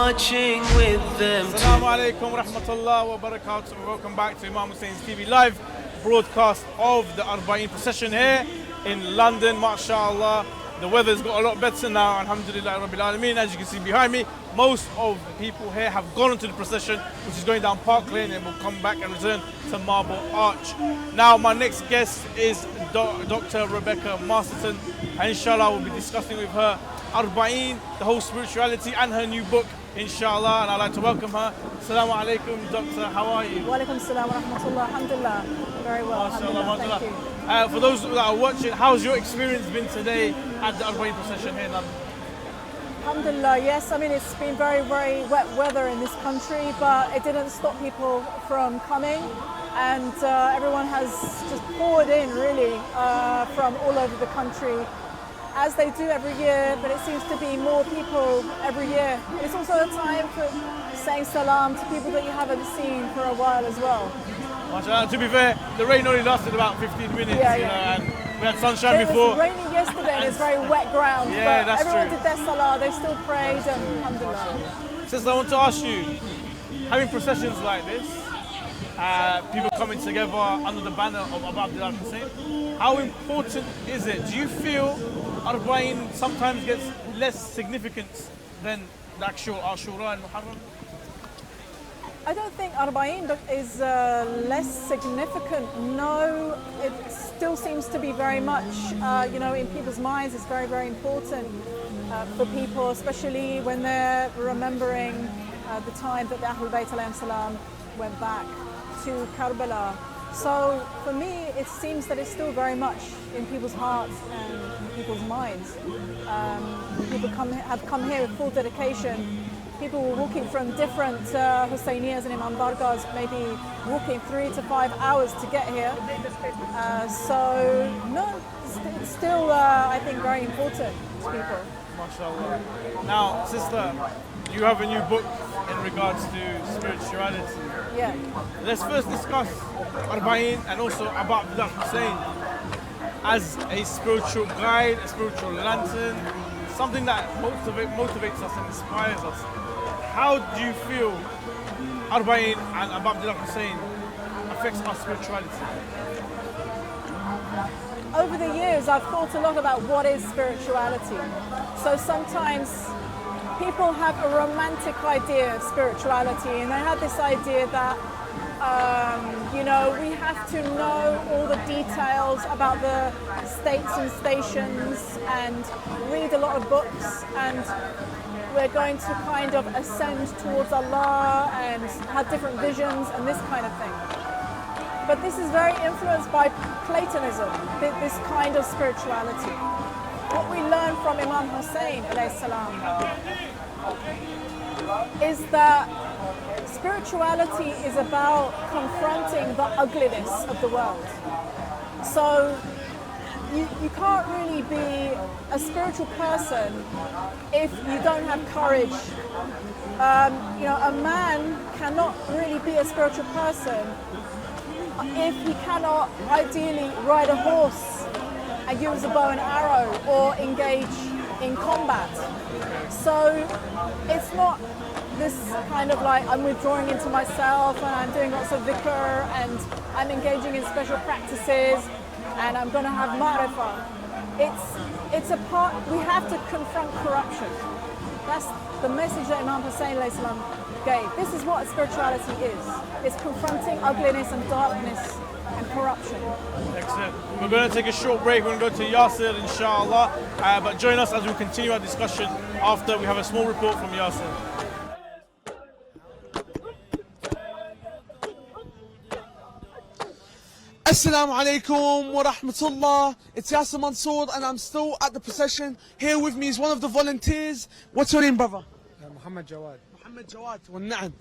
marching with them. Assalamu alaikum wa rahmatullah wa barakatuh. Welcome back to Imam Hussein TV live broadcast of the Arbaeen procession here in London, mashallah. The weather's got a lot better now, alhamdulillah rabbil alameen. As you can see behind me, most of the people here have gone into the procession, which is going down Park Lane, and will come back and return to Marble Arch. Now my next guest is Dr. Rebecca Masterton, and inshallah we'll be discussing with her Arbaeen, the whole spirituality, and her new book, inshallah, and I'd like to welcome her. Assalamu alaikum, Doctor, how are you? Wa alaikum assalam wa rahmatullah, alhamdulillah. Very well, alhamdulillah, thank you. For those that are watching, how's your experience been today at the Arbaeen procession here in London? Alhamdulillah, yes, I mean it's been very, very wet weather in this country, but it didn't stop people from coming, and everyone has just poured in really from all over the country, as they do every year, but it seems to be more people every year. It's also a time for saying salam to people that you haven't seen for a while as well. To be fair, the rain only lasted about 15 minutes, Yeah, you yeah. know, and we had sunshine before. It was raining yesterday and it's very wet ground, Yeah, but that's everyone true. did their salah, they still prayed, and alhamdulillah. Sister, I want to ask you, having processions like this, people coming together under the banner of Imam Al Hussein, how important is it? Do you feel Arbaeen sometimes gets less significance than the actual Ashura and Muharram? I don't think Arbaeen is less significant. No, it still seems to be very much, you know, in people's minds. It's very, very important for people, especially when they're remembering the time that the Ahlul Bayt alayhim salam went back to Karbala. So for me, it seems that it's still very much in people's hearts and in people's minds. People have come here with full dedication. People were walking from different Hussainiyas and Imam Bargahs, maybe walking 3 to 5 hours to get here. So no, it's still, I think, very important to people. MashaAllah. Now, sister, you have a new book in regards to spirituality. Yeah. Let's first discuss Arbaeen and also about Imam Hussein as a spiritual guide, a spiritual lantern, something that motivates us and inspires us. How do you feel Arbaeen and Imam Al Hussein affects our spirituality? Over the years, I've thought a lot about what is spirituality. So sometimes people have a romantic idea of spirituality, and they have this idea that, you know, we have to know all the details about the states and stations and read a lot of books, and we're going to kind of ascend towards Allah and have different visions and this kind of thing. But this is very influenced by Platonism, this kind of spirituality. What we learn from Imam Hussein alayhi salam is that spirituality is about confronting the ugliness of the world. So you can't really be a spiritual person if you don't have courage. You know, a man cannot really be a spiritual person if he cannot ideally ride a horse and use a bow and arrow or engage in combat. So it's not this kind of like I'm withdrawing into myself and I'm doing lots of dhikr and I'm engaging in special practices and I'm going to have ma'rifah. It's a part, we have to confront corruption. That's the message that Imam Hussein alayhi salam gave. This is what spirituality is. It's confronting ugliness and darkness and corruption. Excellent. We're going to take a short break. We're going to go to Yasir, inshallah. But join us as we continue our discussion after we have a small report from Yasir. Assalamu alaikum wa rahmatullah. It's Yasir Mansour and I'm still at the procession. Here with me is one of the volunteers. What's your name, brother? Muhammad Jawad. Muhammad Jawad. Well, na'am.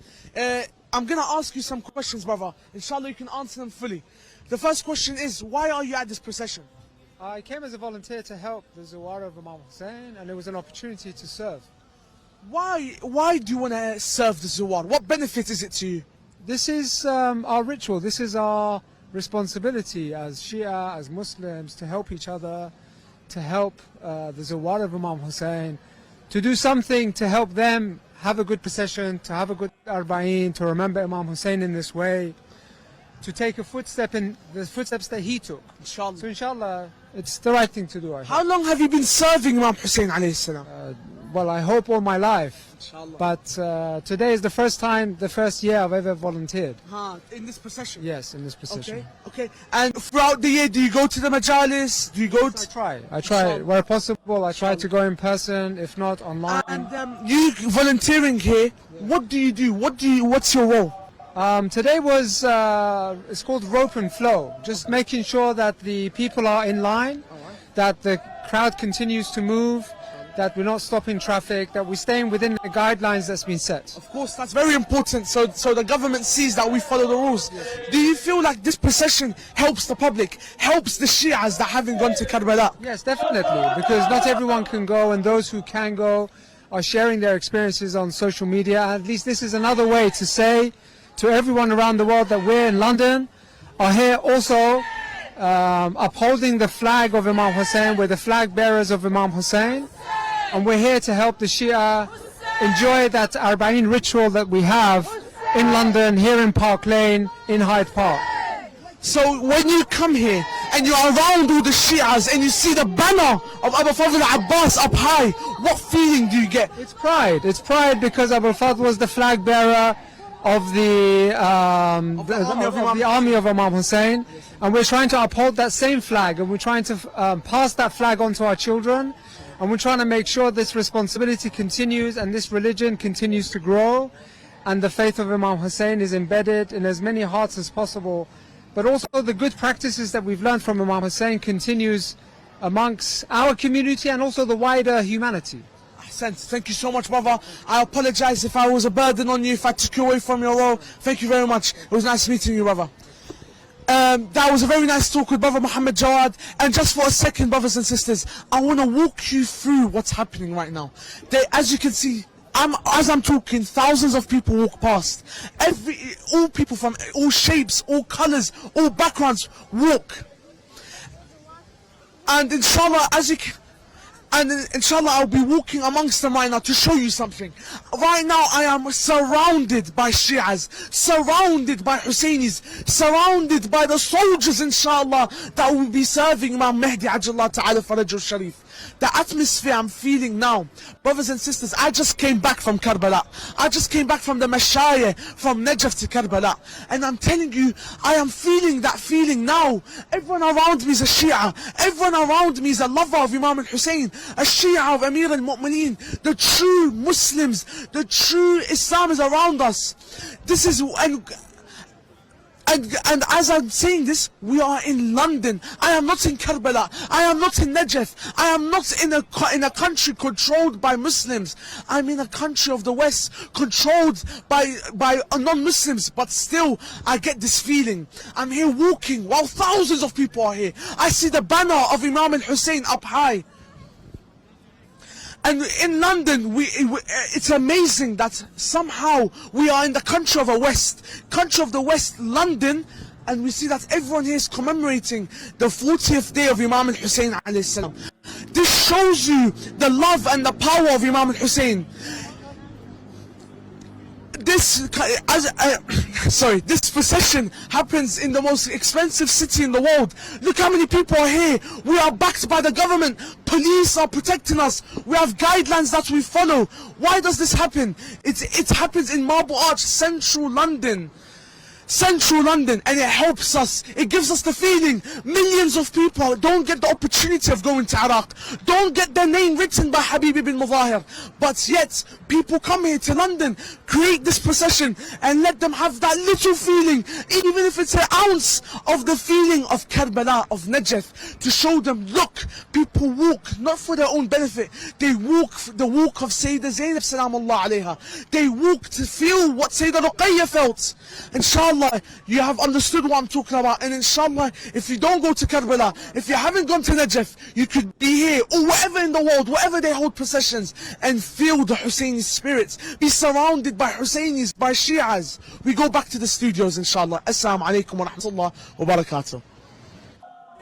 I'm going to ask you some questions, brother. Inshallah, you can answer them fully. The first question is, why are you at this procession? I came as a volunteer to help the Zawara of Imam Hussein, and it was an opportunity to serve. Why do you want to serve the Zawar? What benefit is it to you? This is our ritual. This is our responsibility as Shia, as Muslims, to help each other, to help the Zawar of Imam Hussein, to do something to help them have a good procession, to have a good Arbaeen, to remember Imam Hussein in this way, to take a footstep in the footsteps that he took. Inshallah. So inshallah, it's the right thing to do. I hope. How long have you been serving Imam Hussein alayhi salam? Well, I hope all my life. Inshallah. But today is the first year I've ever volunteered. In this procession? Yes, in this procession. Okay. And throughout the year, do you go to the majalis? Do you go to... I try. Where possible, I try to go in person, if not online. And you volunteering here, what do you do? What's your role? Today was, it's called rope and flow. Just making sure that the people are in line, that the crowd continues to move, that we're not stopping traffic, that we're staying within the guidelines that's been set. Of course, that's very important, so the government sees that we follow the rules. Yes. Do you feel like this procession helps the public, helps the Shias that haven't gone to Karbala? Yes, definitely, because not everyone can go, and those who can go are sharing their experiences on social media. At least this is another way to say to everyone around the world that we're in London, are here also upholding the flag of Imam Hussein. We're the flag bearers of Imam Hussein. And we're here to help the Shia enjoy that Arbaeen ritual that we have in London, here in Park Lane, in Hyde Park. So when you come here and you're around all the Shias and you see the banner of Abu Fadl Abbas up high, what feeling do you get? It's pride. It's pride because Abu Fadl was the flag bearer of the army of Imam Hussein. And we're trying to uphold that same flag, and we're trying to pass that flag on to our children. And we're trying to make sure this responsibility continues and this religion continues to grow, and the faith of Imam Hussein is embedded in as many hearts as possible. But also the good practices that we've learned from Imam Hussein continues amongst our community and also the wider humanity. Thank you so much, brother. I apologize if I was a burden on you, if I took you away from your role. Thank you very much. It was nice meeting you, brother. That was a very nice talk with Brother Muhammad Jawad. And just for a second, brothers and sisters, I want to walk you through what's happening right now. As you can see, as I'm talking, thousands of people walk past. All people from all shapes, all colors, all backgrounds walk. And inshallah, inshallah, I'll be walking amongst them right now to show you something. Right now, I am surrounded by Shias, surrounded by Hussainis, surrounded by the soldiers, inshallah, that will be serving Imam Mahdi Ajallah Ta'ala Farajul Sharif. The atmosphere I'm feeling now, brothers and sisters, I just came back from Karbala. I just came back from the Mashayah, from Najaf to Karbala. And I'm telling you, I am feeling that feeling now. Everyone around me is a Shia. Everyone around me is a lover of Imam Al Hussein, a Shia of Amir Al Mu'mineen. The true Muslims, the true Islam is around us. This is... And as I'm saying this, we are in London. I am not in Karbala. I am not in Najaf. I am not in a country controlled by Muslims. I'm in a country of the West controlled by non-Muslims. But still, I get this feeling. I'm here walking while thousands of people are here. I see the banner of Imam Al Hussein up high. And in London, it's amazing that somehow we are in the country of the West, London, and we see that everyone here is commemorating the 40th day of Imam Al Hussein alayhi salam. This shows you the love and the power of Imam Al Hussein. This procession happens in the most expensive city in the world. Look how many people are here. We are backed by the government. Police are protecting us. We have guidelines that we follow. Why does this happen? It happens in Marble Arch, central London. Central London, and it helps us. It gives us the feeling millions of people don't get the opportunity of going to Iraq, don't get their name written by Habib ibn Mudahir, but yet people come here to London, create this procession, and let them have that little feeling, even if it's an ounce of the feeling of Karbala, of Najaf, to show them, look, people walk not for their own benefit, they walk the walk of Sayyidah Zainab salamullah alayha. They walk to feel what Sayyidah Ruqayya felt. Inshallah, you have understood what I'm talking about, and inshallah, if you don't go to Karbala, if you haven't gone to Najaf, you could be here, or wherever in the world, wherever they hold processions, and feel the Husseini spirits, be surrounded by Hussainis, by Shias. We go back to the studios, inshallah. Assalamu alaikum wa rahmatullah wa barakatuh.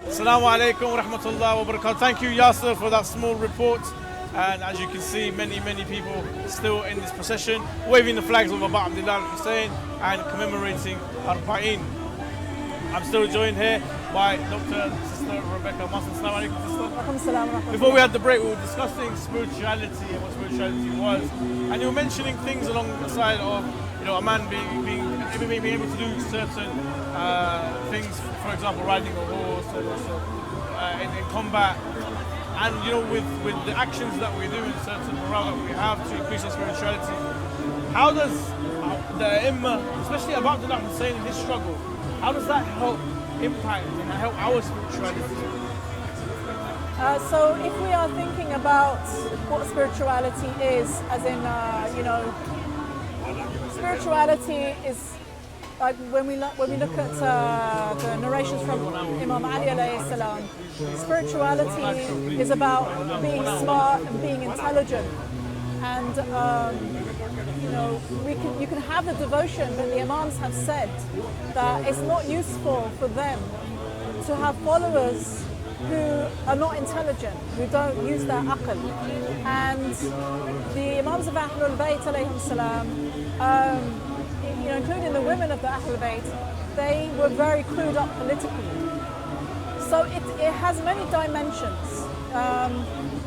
Assalamu alaikum wa rahmatullah wa barakatuh. Thank you, Yasser, for that small report. And as you can see, many people still in this procession, waving the flags of Imam Al Hussein and commemorating Arbaeen. I'm still joined here by Dr. Sister Rebecca Master. Assalamu alaikum, Sister. Before we had the break, we were discussing spirituality and what spirituality was, and you were mentioning things along the side of, a man being able to do certain things, for example, riding a horse, and also in combat, and with the actions that we do and certain morale that we have to increase our spirituality. How does the Imam, especially about Al Hussein and his struggle, how does that help impact and help our spirituality? So if we are thinking about what spirituality is, as in, spirituality is like when we look at the narrations from Imam Ali alayhi salam, spirituality is about being smart and being intelligent. And you can have the devotion, but the Imams have said that it's not useful for them to have followers who are not intelligent, who don't use their aql. And the Imams of Ahlul Bayt alayhim salam, including the women of the Ahlul Bayt, they were very clued up politically. So it has many dimensions.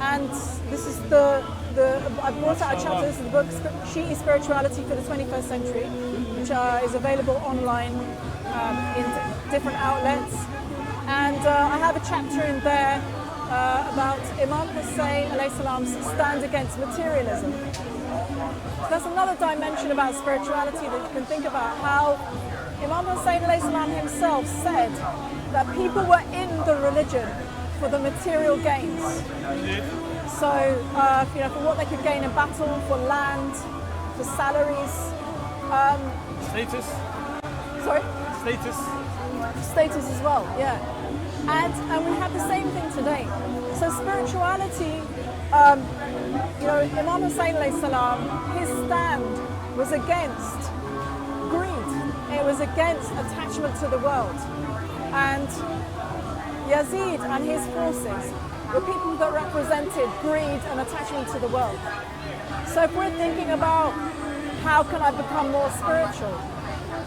And this is I brought out a chapter, this is the book Shi'i Spirituality for the 21st Century, which is available online in different outlets. And I have a chapter in there about Imam Hussein alayhi salam's stand against materialism. So that's another dimension about spirituality that you can think about, how Imam Hussein alayhi salam himself said that people were in the religion for the material gains. So, for what they could gain in battle, for land, for salaries. Status? Sorry? Status? Status as well, yeah. And we have the same thing today. So spirituality, Imam Hussein alayhi salam, his stand was against greed. It was against attachment to the world. And Yazid and his forces were people that represented greed and attachment to the world. So if we're thinking about how can I become more spiritual,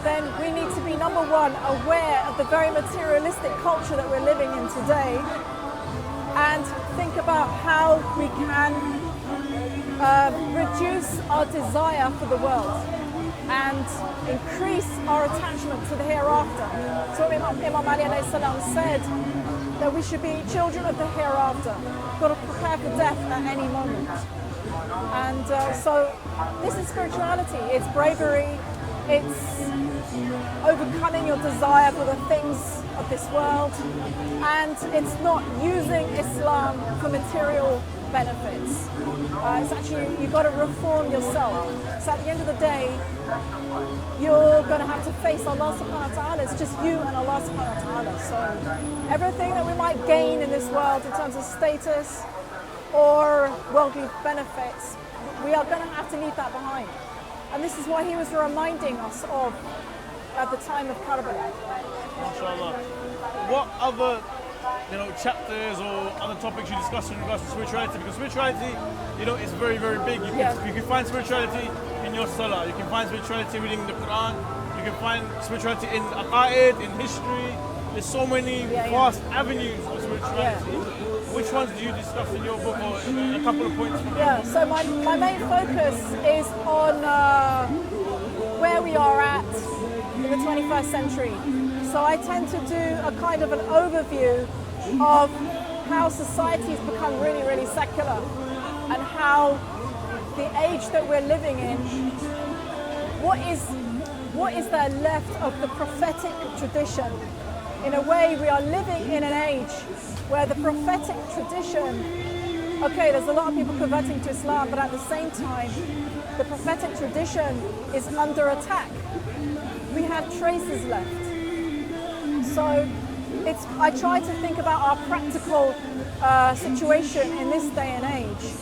then we need to be, number one, aware of the very materialistic culture that we're living in today, and think about how we can reduce our desire for the world and increase our attachment to the hereafter. So Imam Ali alayhi salam said that we should be children of the hereafter. We've got to prepare for death at any moment. And so this is spirituality. It's bravery. It's overcoming your desire for the things of this world. And it's not using Islam for material benefits. It's actually, you've got to reform yourself. So at the end of the day, you're going to have to face Allah subhanahu wa ta'ala. It's just you and Allah subhanahu wa ta'ala. So everything that we might gain in this world in terms of status or worldly benefits, we are going to have to leave that behind. And this is why he was reminding us of at the time of Karbala. MashaAllah. What other chapters or other topics you discuss in regards to spirituality? Because spirituality, is very, very big. You can find spirituality in your salah. You can find spirituality reading the Quran. You can find spirituality in aqaid, in history. There's so many vast avenues of spirituality. Which ones do you discuss in your book, or a couple of points? So my main focus is on where we are at in the 21st century. So I tend to do a kind of an overview of how society's become really, really secular, and how the age that we're living in, what is there left of the prophetic tradition? In a way, we are living in an age where the prophetic tradition, there's a lot of people converting to Islam, but at the same time, the prophetic tradition is under attack. We have traces left. So I try to think about our practical situation in this day and age,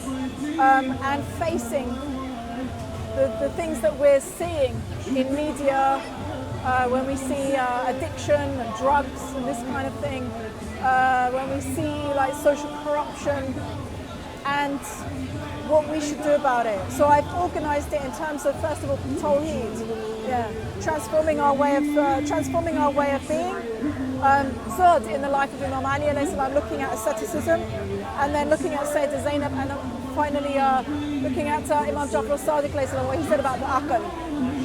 and facing the things that we're seeing in media, when we see addiction and drugs and this kind of thing, when we see like social corruption, and what we should do about it. So I've organised it in terms of, first of all, Tawheed, transforming our way of being. Zod in the life of Imam Ali alayhi salam, looking at asceticism, and then looking at Sayyidah Zainab, and finally looking at Imam Jafar al-Sadiq alayhi salam, what he said about the aql.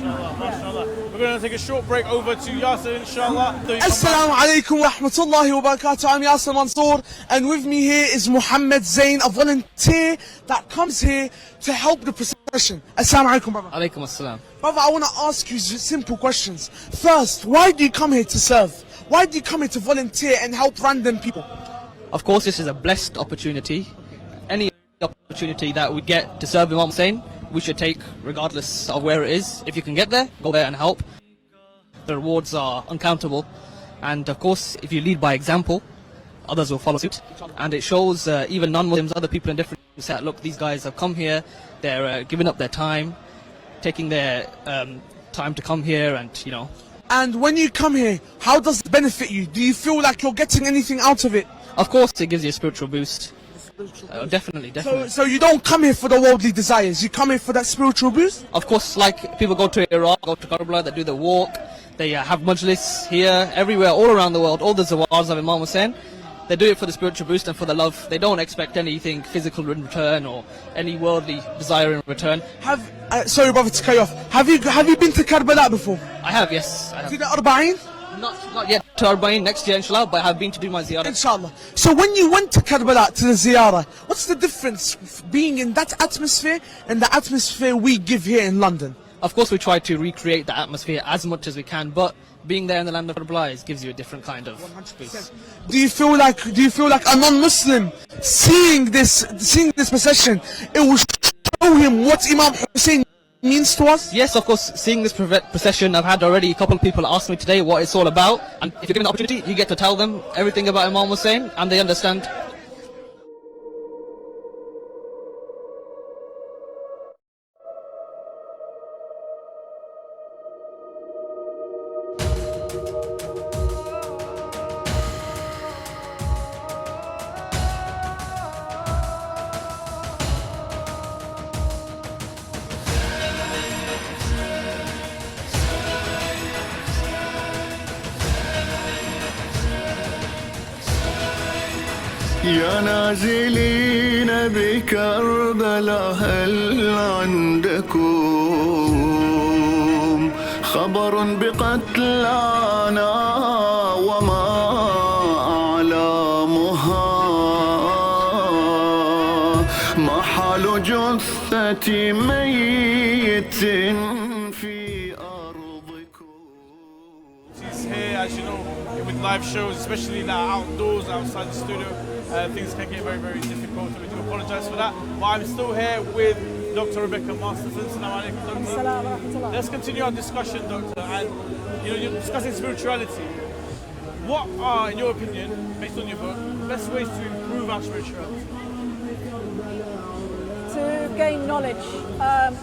MashaAllah. We're going to take a short break over to Yasser, inshallah. Assalamu alaikum wa rahmatullahi wa barakatuh. I'm Yasser Mansour, and with me here is Muhammad Zain, a volunteer that comes here to help the procession. Assalamu alaikum, brother. Alaikum assalam. Brother, I want to ask you simple questions. First, why do you come here to serve? Why do you come here to volunteer and help random people? Of course, this is a blessed opportunity. Any opportunity that we get to serve Imam Hussein, we should take regardless of where it is. If you can get there, go there and help. The rewards are uncountable. And of course, if you lead by example, others will follow suit. And it shows even non-Muslims, other people in different set, look, these guys have come here, they're giving up their time, taking their time to come here, and you know. And when you come here, how does it benefit you? Do you feel like you're getting anything out of it? Of course, it gives you a spiritual boost. Definitely. So you don't come here for the worldly desires, you come here for that spiritual boost? Of course, like people go to Iraq, go to Karbala, they do the walk, they have majlis here, everywhere, all around the world, all the zawars of Imam Hussein. They do it for the spiritual boost and for the love. They don't expect anything physical in return or any worldly desire in return. Sorry brother to cut you off, have you been to Karbala before? I have, yes. I have. To the Arbaeen? Not yet to Arbaeen, next year inshallah, but I have been to do my ziyarah. Inshallah. So when you went to Karbala to the ziyarah, what's the difference being in that atmosphere and the atmosphere we give here in London? Of course we try to recreate the atmosphere as much as we can, but being there in the land of Karbala gives you a different kind of boost. Do you feel like a non-Muslim seeing this procession, it will show him what Imam Hussein means to us? Yes, of course, seeing this procession, I've had already a couple of people ask me today what it's all about, and if you're given the opportunity, you get to tell them everything about Imam Hussein, and they understand. يا نازلين بكربلاء هل عندكم خبر بقتلانا وما أعلامها ما حال جثة ميت في أرضكم. He's here, as you know, with live shows, especially that outdoors, outside the studio. Things can get very, very difficult, and we do apologise for that. But I'm still here with Dr. Rebecca Masterson. Assalamu alaikum, Doctor. Let's continue our discussion, Doctor. And you're discussing spirituality. What are, in your opinion, based on your book, the best ways to improve our spirituality? To gain knowledge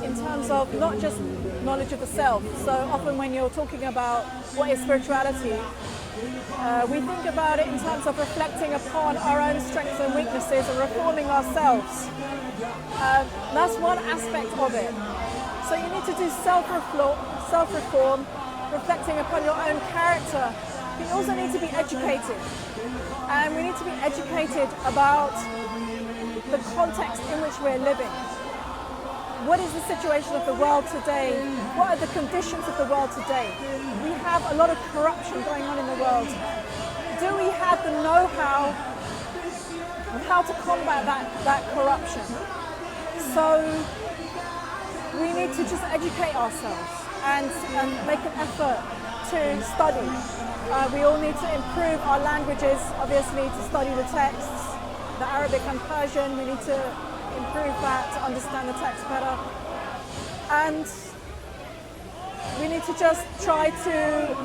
in terms of not just knowledge of the self. So often when you're talking about what is spirituality, we think about it in terms of reflecting upon our own strengths and weaknesses and reforming ourselves. That's one aspect of it. So you need to do self-reform, reflecting upon your own character. But you also need to be educated. And we need to be educated about the context in which we're living. What is the situation of the world today? What are the conditions of the world today? We have a lot of corruption going on in the world. Do we have the know-how of how to combat that corruption? So we need to just educate ourselves and make an effort to study. We all need to improve our languages, obviously, to study the texts, the Arabic and Persian. We need to improve that to understand the text better, and we need to just try to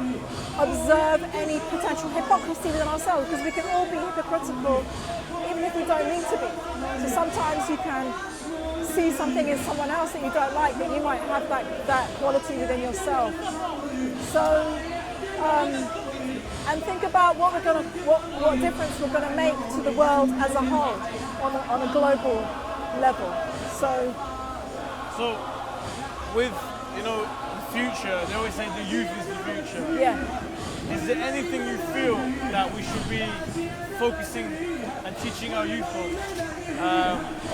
observe any potential hypocrisy within ourselves, because we can all be hypocritical even if we don't mean to be. So sometimes you can see something in someone else that you don't like, but you might have that quality within yourself. So and think about what difference we're going to make to the world as a whole on a global level. So with, you know, the future, they always say the youth is the future. yeah. Is there anything you feel that we should be focusing and teaching our youth on?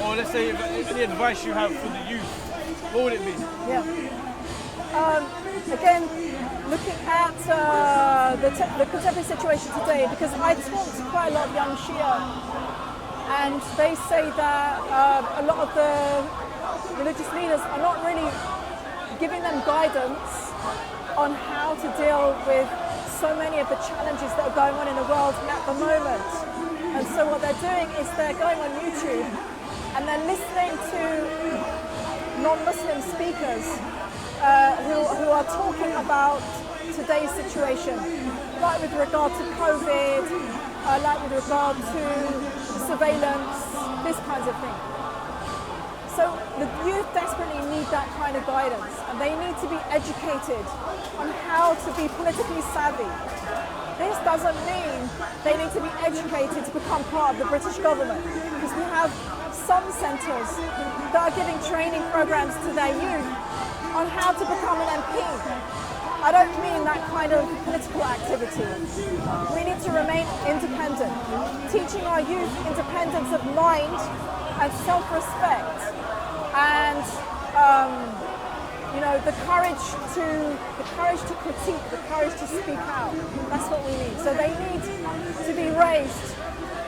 Or let's say, any advice you have for the youth, what would it be? Yeah. Again, looking at the contemporary situation today, because I talk to quite a lot of young Shia, and they say that a lot of the religious leaders are not really giving them guidance on how to deal with so many of the challenges that are going on in the world at the moment. And so what they're doing is they're going on YouTube and they're listening to non-Muslim speakers who are talking about today's situation, like with regard to COVID, like with regard to surveillance, this kinds of thing. So the youth desperately need that kind of guidance, and they need to be educated on how to be politically savvy. This doesn't mean they need to be educated to become part of the British government, because we have some centres that are giving training programmes to their youth on how to become an MP. I don't mean that kind of political activity. We need to remain independent, teaching our youth independence of mind and self-respect, and you know, the courage to critique, the courage to speak out. That's what we need. So they need to be raised,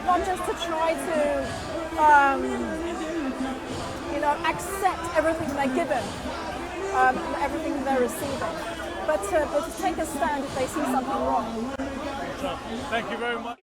not just to try to you know, accept everything they're given, everything they're receiving, but to take a stand if they see something wrong. Thank you very much.